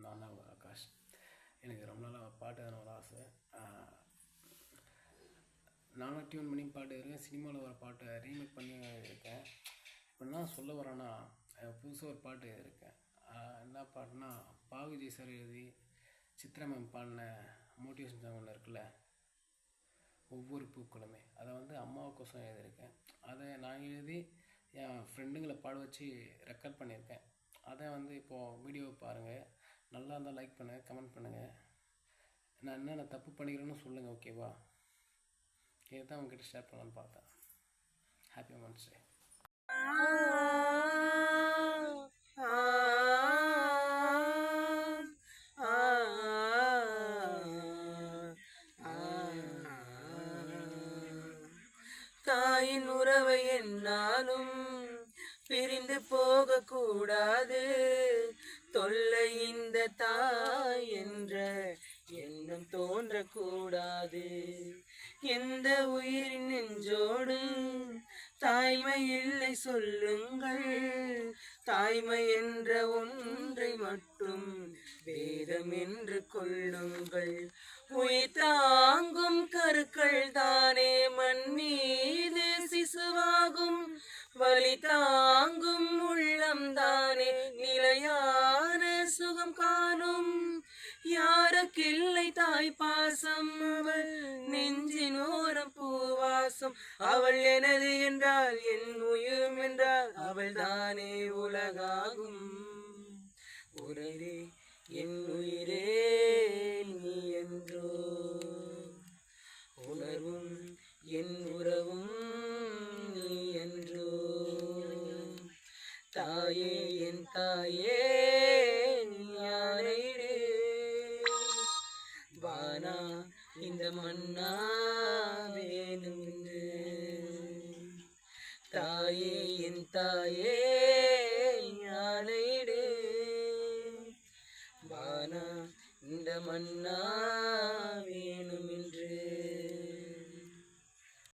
நான் தான் ஆகாஷ். எனக்கு ரொம்ப நாளாக பாட்டு ஒரு ஆசை. நானும் டியூன் பண்ணி பாட்டு இருக்கேன், சினிமாவில் வர பாட்டை ரீமேக் பண்ணி இருக்கேன். இப்போ என்ன சொல்ல வரேன்னா, புதுசாக ஒரு பாட்டு இருக்கேன். என்ன பாட்டுனா, பாவிஜய் சார் எழுதி சித்ரா மேம் பாடின மோட்டிவேஷன் சாங் ஒன்று இருக்குல்ல, ஒவ்வொரு பூக்களுமே. அதை வந்து அம்மாவுக்கோசம் எழுதியிருக்கேன். அதை நான் எழுதி என் ஃப்ரெண்டுங்களை பாட வச்சு ரெக்கார்ட் பண்ணியிருக்கேன். அதை வந்து இப்போது வீடியோ பாருங்கள். நல்லா இருந்தால் லைக் பண்ணுங்கள், கமெண்ட் பண்ணுங்கள். நான் என்னென்ன தப்பு பண்ணிக்கிறேன்னு சொல்லுங்கள், ஓகேவா? இதை தான் உங்ககிட்ட ஷேர் பண்ணலான்னு பார்த்தேன். Happy women's day. தாயின் உறவை என்னாலும் பிரிந்து போக கூடாது. தொல்லை இந்த தாய் என்ற எண்ணம் தோன்றக்கூடாது. எந்த உயிரின் நெஞ்சோடும் தாய்மை இல்லை சொல்லுங்கள். தாய்மை என்ற ஒன்றை மட்டும் வேதம் என்று கொள்ளுங்கள். உயிர் தாங்கும் கருக்கள் தானே மண் மீது சிசுவாகும். வலி தாங்கும் உள்ளம் தானே நிலையான சுகம் காணும். யாருக்கில்லை தாய் பாசம், அவள் நெஞ்சின் ஓரம் பூவாசம். அவள் எனது என்றால் என் உயிரும் என்றால் அவள் தானே உலகாகும். உயிரே என் உயிரே நீ என்றோ, உணர்வும் என் உறவும் நீ என்றோ. தாயே என் தாயே நீ யாரையிடே, வானா இந்த மண்ணா வேணும் என்று. தாயே என் தாயே யானையிடே, வானா இந்த மண்ணா வேணும் என்று.